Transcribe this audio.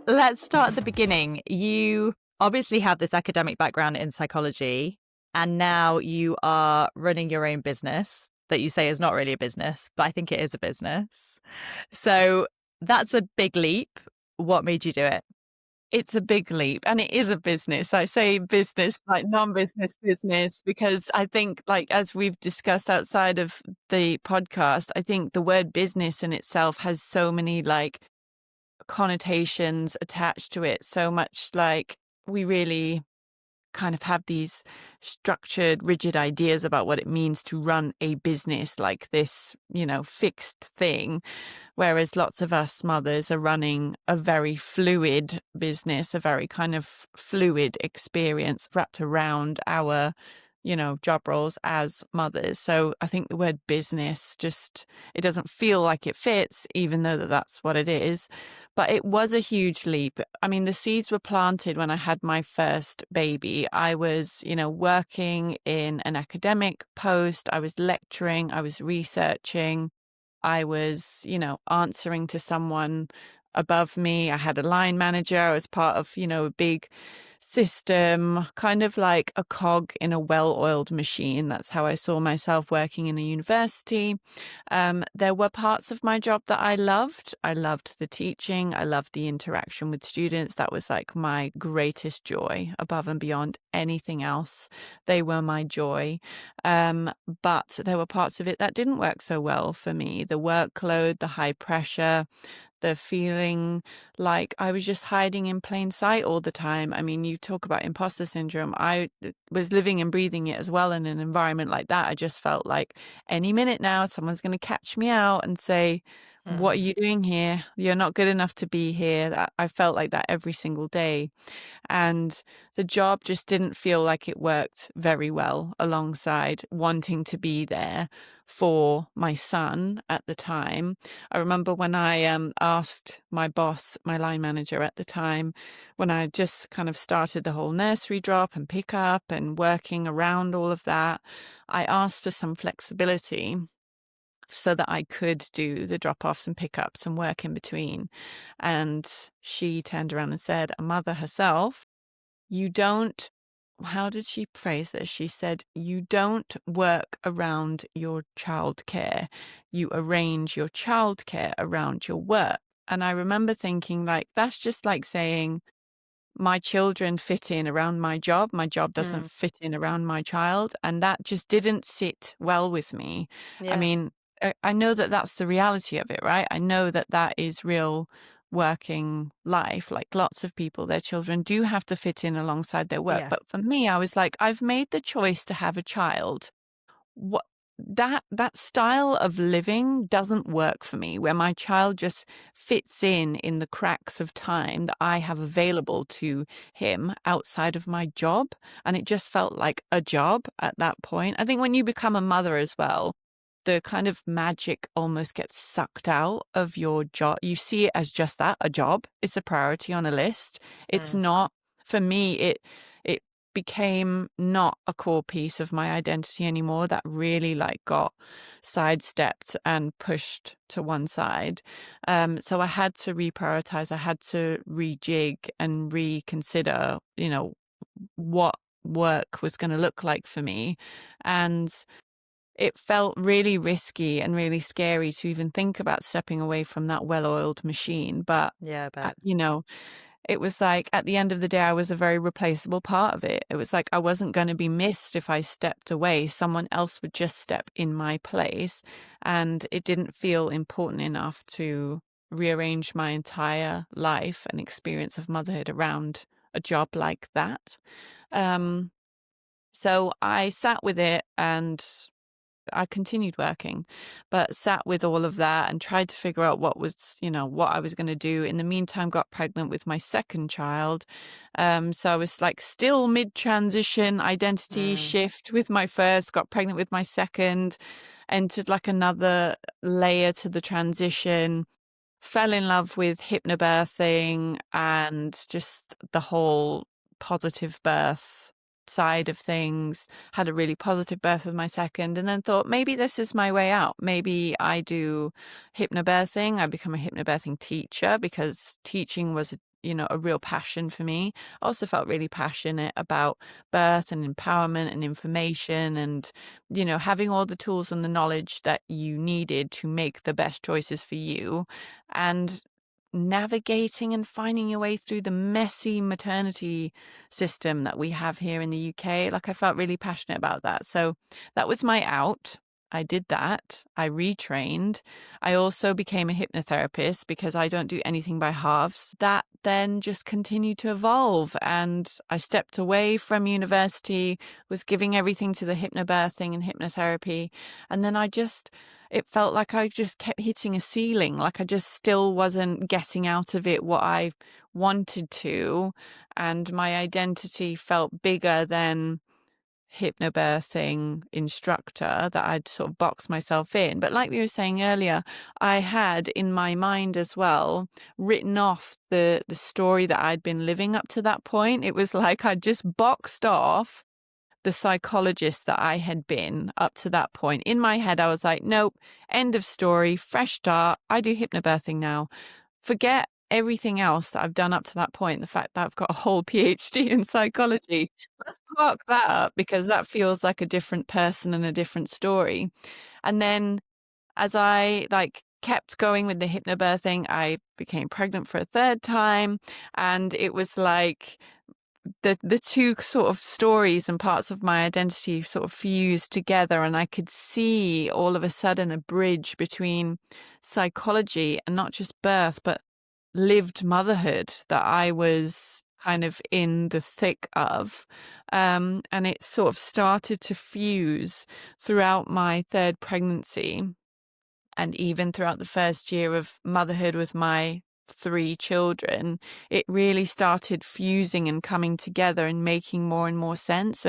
Let's start at the beginning. You obviously have this academic background in psychology, and now you are running your own business that you say is not really a business, but I think it is a business. So that's a big leap. What made you do it? It's a big leap, and it is a business. I say business, like non-business business, because I think, like, as we've discussed outside of the podcast, I think the word business in itself has so many like connotations attached to it. So much like we really kind of have these structured, rigid ideas about what it means to run a business, like this, fixed thing. Whereas lots of us mothers are running a very fluid business, a very kind of fluid experience wrapped around our, job roles as mothers. So I think the word business it doesn't feel like it fits, even though that's what it is. But it was a huge leap. I mean, the seeds were planted when I had my first baby. I was, working in an academic post. I was lecturing. I was researching. I was, answering to someone above me. I had a line manager. I was part of, a big system, kind of like a cog in a well-oiled machine. That's how I saw myself working in a university. There were parts of my job that I loved. I loved the teaching. I loved the interaction with students. That was like my greatest joy above and beyond anything else. They were my joy. But there were parts of it that didn't work so well for me. The workload, the high pressure, the feeling like I was just hiding in plain sight all the time. I mean, you talk about imposter syndrome. I was living and breathing it as well in an environment like that. I just felt like any minute now, someone's going to catch me out and say, what are you doing here? You're not good enough to be here. I felt like that every single day. And the job just didn't feel like it worked very well alongside wanting to be there for my son at the time. I remember when I asked my boss, my line manager at the time, when I just kind of started the whole nursery drop and pick up and working around all of that, I asked for some flexibility so that I could do the drop-offs and pickups and work in between. And she turned around and said, a mother herself, you don't, how did she phrase this? She said, you don't work around your childcare. You arrange your childcare around your work. And I remember thinking, like, that's just like saying, my children fit in around my job. My job doesn't fit in around my child. And that just didn't sit well with me. I Yeah. mean, I know that that's the reality of it, right? I know that that is real working life. Like lots of people, their children do have to fit in alongside their work. Yeah. But for me, I was like, I've made the choice to have a child. What that style of living doesn't work for me, where my child just fits in the cracks of time that I have available to him outside of my job. And it just felt like a job at that point. I think when you become a mother as well, the kind of magic almost gets sucked out of your job. You see it as just that, a job. It's a priority on a list. It's not, for me, it became not a core piece of my identity anymore. That really like got sidestepped and pushed to one side. So I had to reprioritize. I had to rejig and reconsider, what work was going to look like for me. And it felt really risky and really scary to even think about stepping away from that well-oiled machine. But, Yeah, I bet. it was like at the end of the day, I was a very replaceable part of it. It was like I wasn't going to be missed if I stepped away. Someone else would just step in my place. And it didn't feel important enough to rearrange my entire life and experience of motherhood around a job like that. So I sat with it and I continued working, but sat with all of that and tried to figure out what was, what I was going to do. In the meantime, got pregnant with my second child. So I was like still mid-transition identity shift with my first, got pregnant with my second, entered like another layer to the transition, fell in love with hypnobirthing and just the whole positive birth side of things, had a really positive birth with my second, and then thought maybe this is my way out. Maybe I do hypnobirthing. I become a hypnobirthing teacher because teaching was a real passion for me. I also felt really passionate about birth and empowerment and information and, having all the tools and the knowledge that you needed to make the best choices for you and navigating and finding your way through the messy maternity system that we have here in the UK. Like, I felt really passionate about that. So that was my out. I did that. I retrained. I also became a hypnotherapist because I don't do anything by halves. That then just continued to evolve. And I stepped away from university, was giving everything to the hypnobirthing and hypnotherapy. And then it felt like I just kept hitting a ceiling, like I just still wasn't getting out of it what I wanted to. And my identity felt bigger than hypnobirthing instructor that I'd sort of boxed myself in. But like we were saying earlier, I had in my mind as well written off the story that I'd been living up to that point. It was like I'd just boxed off the psychologist that I had been up to that point. In my head, I was like, nope, end of story, fresh start. I do hypnobirthing now. Forget everything else that I've done up to that point. The fact that I've got a whole PhD in psychology. Let's park that up because that feels like a different person and a different story. And then as I kept going with the hypnobirthing, I became pregnant for a third time. And it was like the two sort of stories and parts of my identity sort of fused together, and I could see all of a sudden a bridge between psychology and not just birth, but lived motherhood that I was kind of in the thick of. And it sort of started to fuse throughout my third pregnancy and even throughout the first year of motherhood with my 3 children. It really started fusing and coming together and making more and more sense.